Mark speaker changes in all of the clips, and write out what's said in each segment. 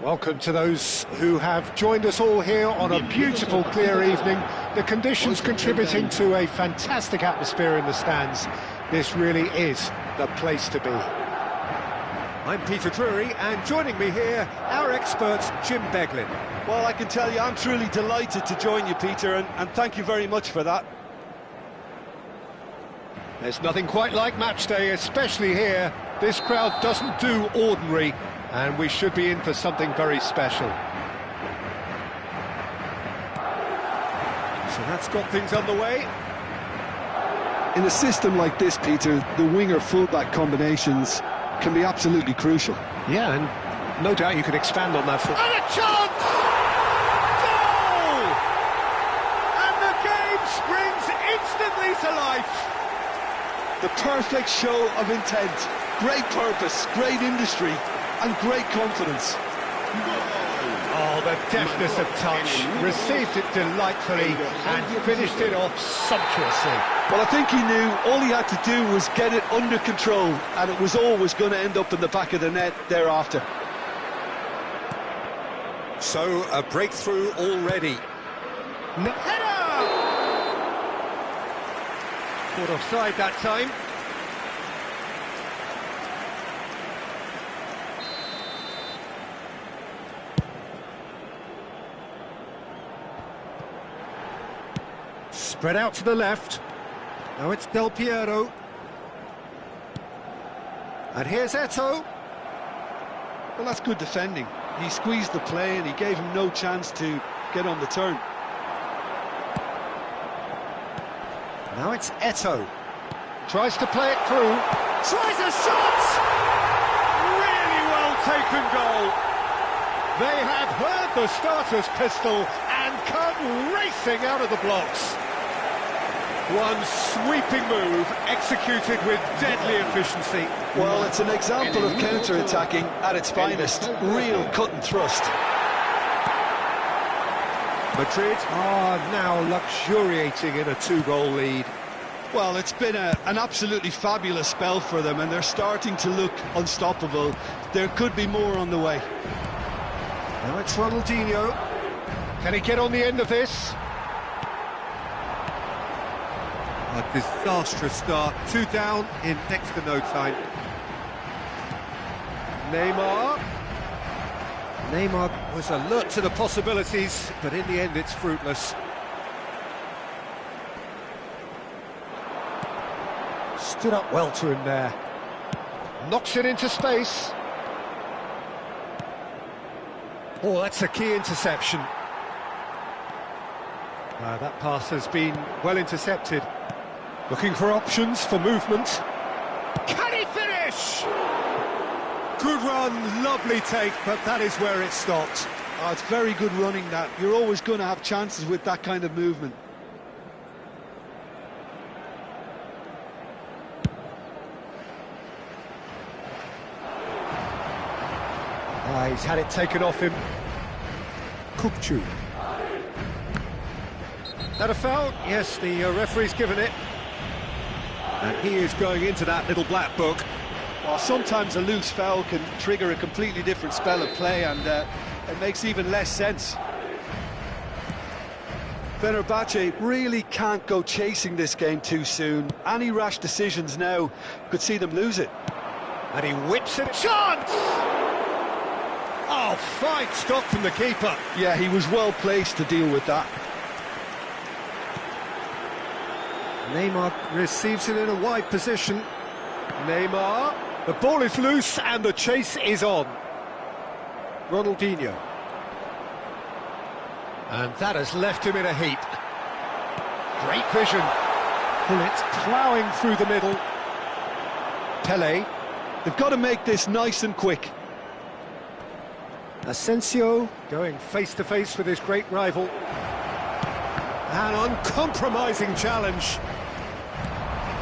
Speaker 1: Welcome to those who have joined us all here on a beautiful, clear evening. The conditions contributing to a fantastic atmosphere in the stands. This really is the place to be. I'm Peter Drury, and joining me here, our expert, Jim Beglin.
Speaker 2: Well, I can tell you, I'm truly delighted to join you, Peter, and thank you very much for that.
Speaker 1: There's nothing quite like match day, especially here. This crowd doesn't do ordinary, and we should be in for something very special. So that's got things underway.
Speaker 2: In a system like this, Peter, the winger-fullback combinations can be absolutely crucial.
Speaker 1: Yeah, and no doubt you can expand on that.
Speaker 3: And a chance! Goal! And the game springs instantly to life.
Speaker 2: The perfect show of intent, great purpose, great industry, and great confidence.
Speaker 1: Oh, the deftness of touch, received it delightfully and finished it off sumptuously.
Speaker 2: Well, I think he knew all he had to do was get it under control, and it was always going to end up in the back of the net thereafter.
Speaker 1: So, a breakthrough already.
Speaker 3: Header!
Speaker 1: Caught offside that time. Spread out to the left. Now it's Del Piero. And here's Eto'o.
Speaker 2: Well, that's good defending. He squeezed the play and he gave him no chance to get on the turn.
Speaker 1: Now it's Eto'o. Tries to play it through.
Speaker 3: Tries a shot! Really well taken goal.
Speaker 1: They have heard the starter's pistol and come racing out of the blocks. One sweeping move, executed with deadly efficiency.
Speaker 2: Well, it's an example of counter-attacking at its finest. Real cut and thrust.
Speaker 1: Madrid are now luxuriating in a two-goal lead.
Speaker 2: Well, it's been an absolutely fabulous spell for them, and they're starting to look unstoppable. There could be more on the way.
Speaker 1: Now it's Ronaldinho. Can he get on the end of this? A disastrous start. 2 down in next to no time. Neymar was alert to the possibilities, but in the end it's fruitless. Stood up well to him there. Knocks it into space. Oh, that's a key interception. That pass has been well intercepted. Looking for options for movement.
Speaker 3: Can he finish?
Speaker 1: Good run, lovely take, but that is where it stopped.
Speaker 2: Oh, it's very good running, that. You're always going to have chances with that kind of movement.
Speaker 1: He's had it taken off him. Kupchu. That a foul? Yes, the referee's given it. And he is going into that little black book.
Speaker 2: Well, sometimes a loose foul can trigger a completely different spell of play, and it makes even less sense. Fenerbahce really can't go chasing this game too soon. Any rash decisions now could see them lose it.
Speaker 1: And he whips it. Chance! Oh, fine stop from the keeper.
Speaker 2: Yeah, he was well placed to deal with that.
Speaker 1: Neymar receives it in a wide position. Neymar, the ball is loose and the chase is on. Ronaldinho. And that has left him in a heap. Great vision. Bullets ploughing through the middle. Pelé.
Speaker 2: They've got to make this nice and quick.
Speaker 1: Asensio going face-to-face with his great rival. An uncompromising challenge.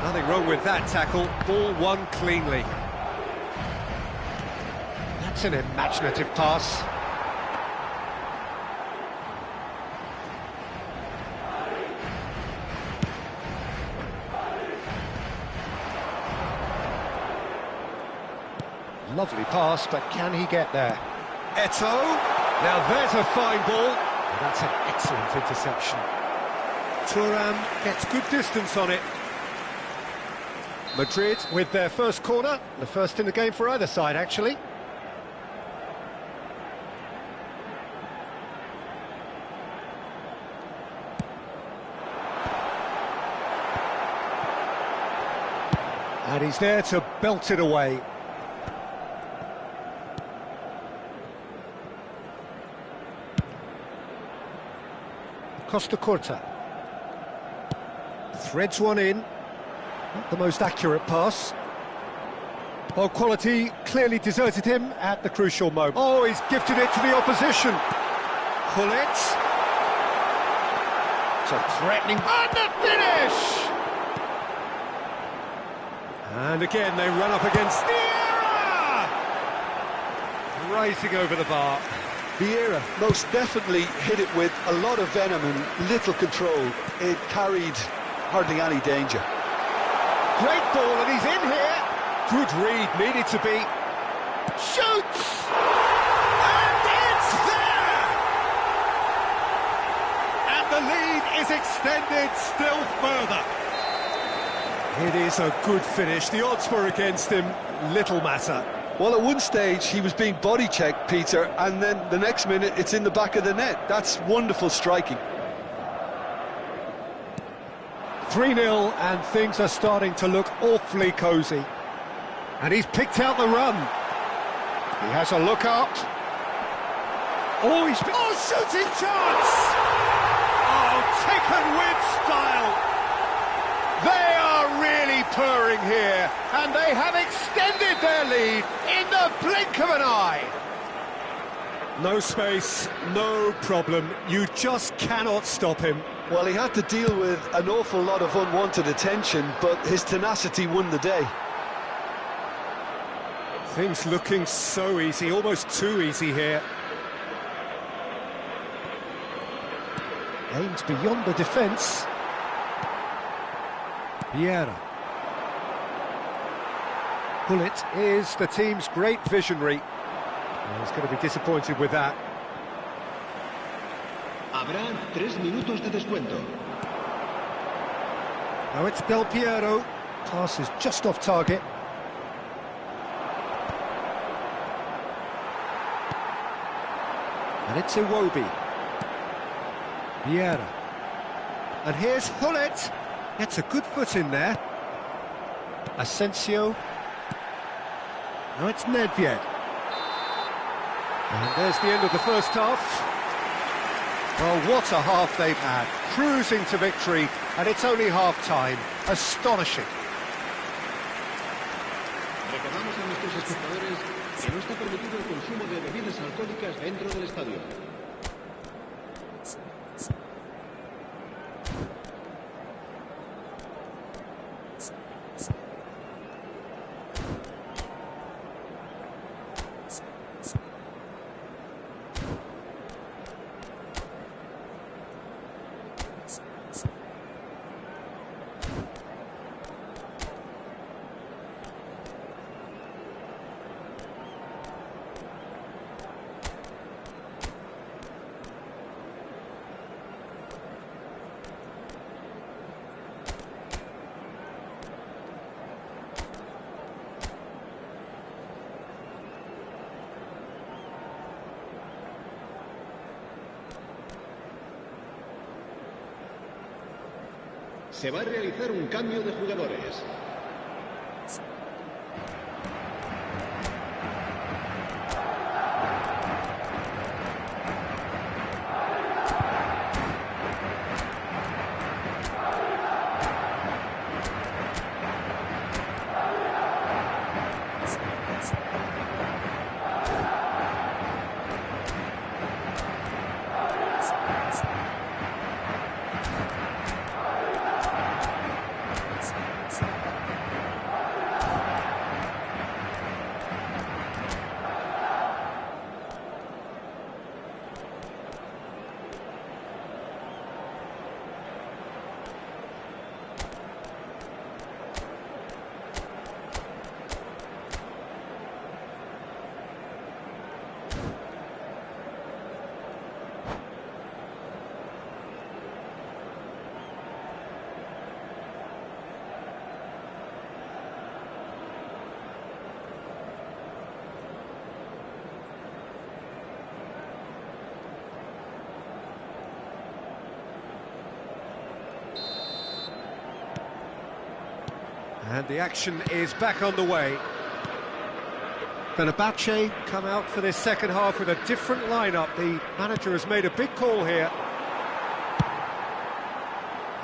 Speaker 1: Nothing wrong with that tackle. Ball won cleanly. That's an imaginative pass. Lovely pass, but can he get there? Eto'o. Now there's a fine ball. That's an excellent interception. Thuram gets good distance on it. Madrid with their first corner, the first in the game for either side, actually. And he's there to belt it away. Costa Curta. Threads one in. Not the most accurate pass. Well, quality clearly deserted him at the crucial moment. Oh, he's gifted it to the opposition. Gullit. It's a threatening... And the finish! And again, they run up against Vieira! Rising over the bar.
Speaker 2: Vieira most definitely hit it with a lot of venom and little control. It carried hardly any danger.
Speaker 1: Great ball, and he's in here. Good read, needed to be. Shoots! And it's there! And the lead is extended still further. It is a good finish. The odds were against him. Little matter.
Speaker 2: Well, at one stage, he was being body-checked, Peter, and then the next minute, it's in the back of the net. That's wonderful striking.
Speaker 1: 3-0, and things are starting to look awfully cosy. And he's picked out the run. He has a look up. Oh, he's... Oh, shooting chance! Oh, taken with style. They are really purring here, and they have extended their lead in the blink of an eye. No space, no problem. You just cannot stop him.
Speaker 2: Well, he had to deal with an awful lot of unwanted attention, but his tenacity won the day.
Speaker 1: Things looking so easy, almost too easy here. Aimed beyond the defence. Vieira. Gullit is the team's great visionary. Well, he's going to be disappointed with that.
Speaker 4: Habrá 3 minutos de descuento.
Speaker 1: Now it's Del Piero. Pass is just off target. And it's Iwobi. Vieira. And here's Gullit. Gets a good foot in there. Asensio. Now it's Nedved. And there's the end of the first half. Well, what a half they've had. Cruising to victory, and it's only half-time. Astonishing.
Speaker 4: Recordamos a nuestros espectadores que no está permitido el consumo de bebidas alcohólicas dentro del estadio. Se va a realizar un cambio de jugadores.
Speaker 1: And the action is back on the way. Fenerbahce come out for this second half with a different lineup. The manager has made a big call here.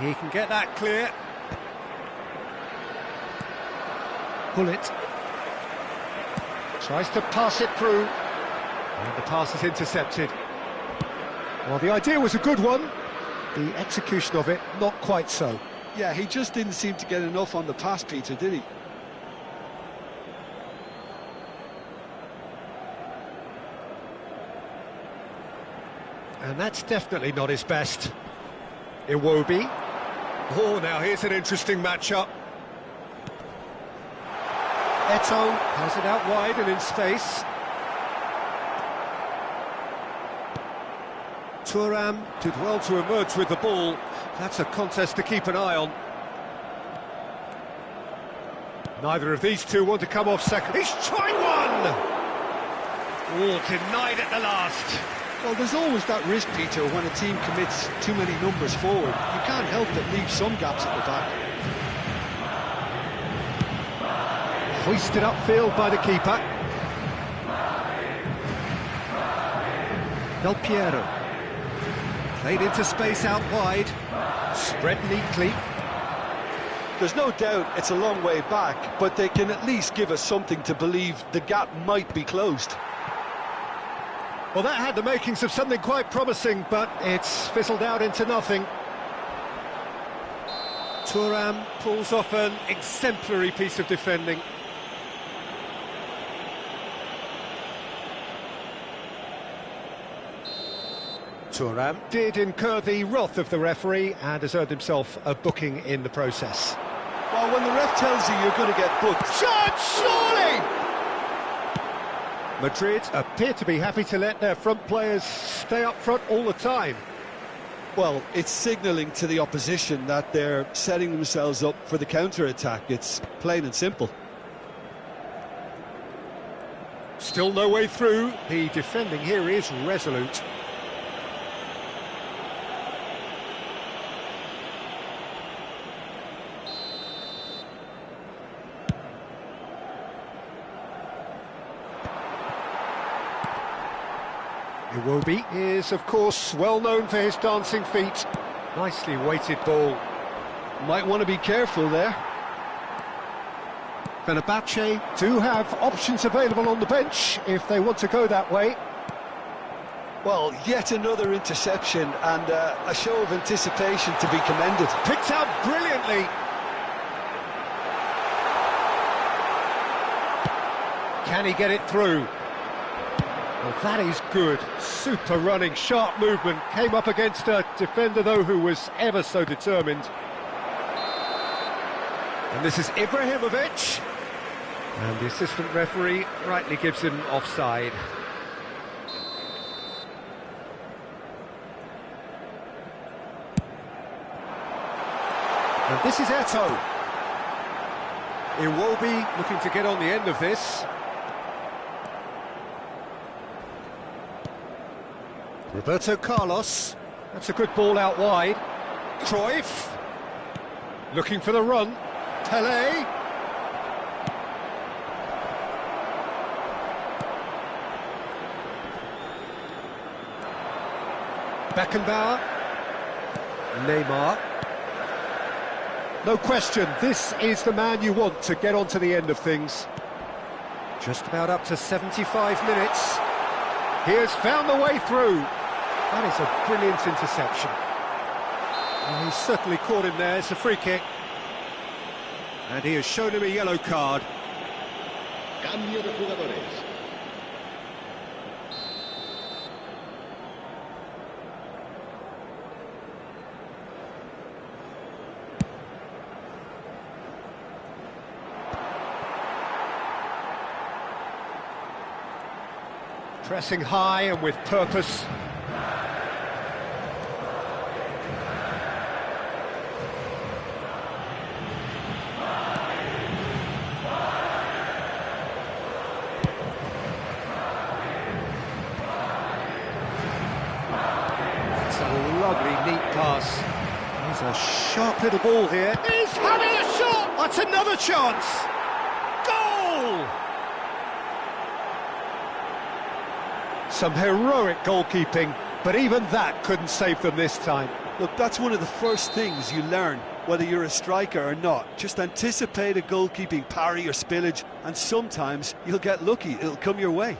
Speaker 1: He can get that clear. Bullet tries to pass it through, and the pass is intercepted. Well, the idea was a good one, the execution of it not quite so.
Speaker 2: Yeah, he just didn't seem to get enough on the pass, Peter, did he?
Speaker 1: And that's definitely not his best. Iwobi. Oh, now here's an interesting matchup. Eto'o has it out wide and in space. Thuram did well to emerge with the ball. That's a contest to keep an eye on. Neither of these two want to come off second. He's trying one! Oh, denied at the last.
Speaker 2: Well, there's always that risk, Peter, when a team commits too many numbers forward. You can't help but leave some gaps at the back.
Speaker 1: Hoisted upfield by the keeper. Del Piero. Played into space out wide. Spread neatly.
Speaker 2: There's no doubt it's a long way back, but they can at least give us something to believe the gap might be closed.
Speaker 1: Well, that had the makings of something quite promising, but it's fizzled out into nothing. Thuram pulls off an exemplary piece of defending. Thuram did incur the wrath of the referee and has earned himself a booking in the process.
Speaker 2: Well, when the ref tells you you're going to get booked...
Speaker 1: Shot, surely! Madrid appear to be happy to let their front players stay up front all the time.
Speaker 2: Well, it's signalling to the opposition that they're setting themselves up for the counter-attack. It's plain and simple.
Speaker 1: Still no way through. The defending here is resolute. Iwobi is, of course, well known for his dancing feet. Nicely weighted ball.
Speaker 2: Might want to be careful there.
Speaker 1: Fenerbahce do have options available on the bench if they want to go that way.
Speaker 2: Well, yet another interception and a show of anticipation to be commended.
Speaker 1: Picked out brilliantly. Can he get it through? Well, that is good. Super running, sharp movement. Came up against a defender, though, who was ever so determined. And this is Ibrahimovic. And the assistant referee rightly gives him offside. And this is Eto'o. Iwobi looking to get on the end of this. Roberto Carlos, that's a good ball out wide. Cruyff, looking for the run. Pelé. Beckenbauer. Neymar. No question, this is the man you want to get onto the end of things. Just about up to 75 minutes. He has found the way through. That is a brilliant interception. Well, he's certainly caught him there. It's a free kick. And he has shown him a yellow card.
Speaker 4: Cambio de jugadores.
Speaker 1: Pressing high and with purpose. It's a lovely, neat pass. There's a sharp little ball here.
Speaker 3: He's having a shot!
Speaker 1: That's another chance!
Speaker 3: Goal!
Speaker 1: Some heroic goalkeeping, but even that couldn't save them this time.
Speaker 2: Look, that's one of the first things you learn, whether you're a striker or not. Just anticipate a goalkeeping parry or spillage, and sometimes you'll get lucky, it'll come your way.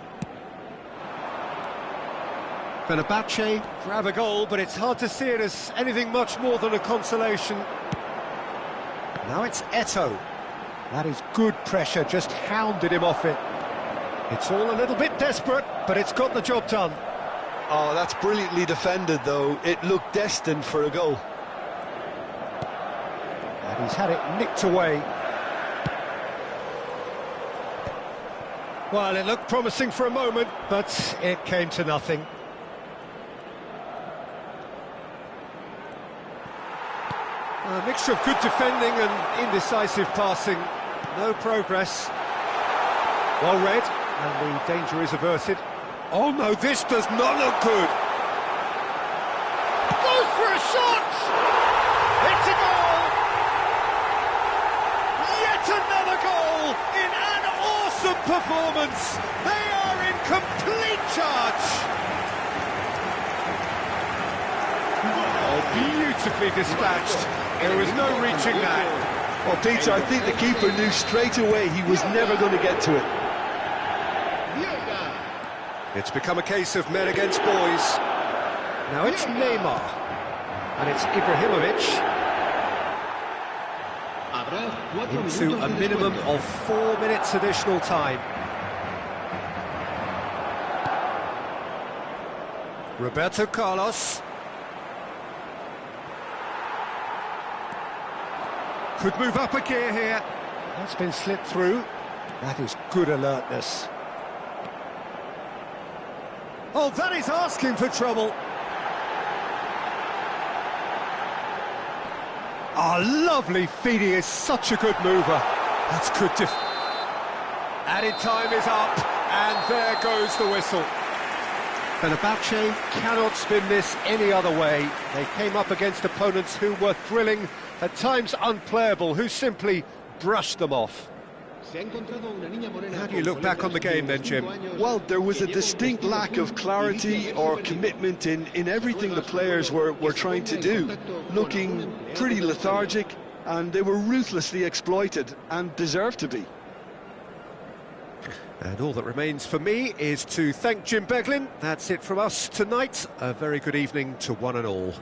Speaker 1: Fenerbahce grab a goal, but it's hard to see it as anything much more than a consolation. Now it's Eto'o. That is good pressure, just hounded him off it. It's all a little bit desperate, but it's got the job done.
Speaker 2: Oh, that's brilliantly defended, though. It looked destined for a goal.
Speaker 1: And he's had it nicked away. Well, it looked promising for a moment, but it came to nothing. A mixture of good defending and indecisive passing. No progress. Well read, and the danger is averted. Oh no, this does not look good.
Speaker 3: Goes for a shot! It's a goal! Yet another goal in an awesome performance! They are in complete charge!
Speaker 1: Oh, beautifully dispatched. There was no reaching that.
Speaker 2: Well, Peter, I think the keeper knew straight away he was never going to get to it.
Speaker 1: It's become a case of men against boys. Now it's Neymar. And it's Ibrahimovic. Into a minimum of 4 minutes additional time. Roberto Carlos. Could move up a gear here. That's been slipped through. That is good alertness. Oh, that is asking for trouble. Oh, lovely feed. He is such a good mover. That's good. Added time is up, and there goes the whistle. Fenerbahce cannot spin this any other way. They came up against opponents who were thrilling, at times unplayable, who simply brushed them off. How do you look back on the game then, Jim?
Speaker 2: Well, there was a distinct lack of clarity or commitment in everything the players were trying to do. Looking pretty lethargic, and they were ruthlessly exploited, and deserved to be.
Speaker 1: And all that remains for me is to thank Jim Beglin. That's it from us tonight. A very good evening to one and all.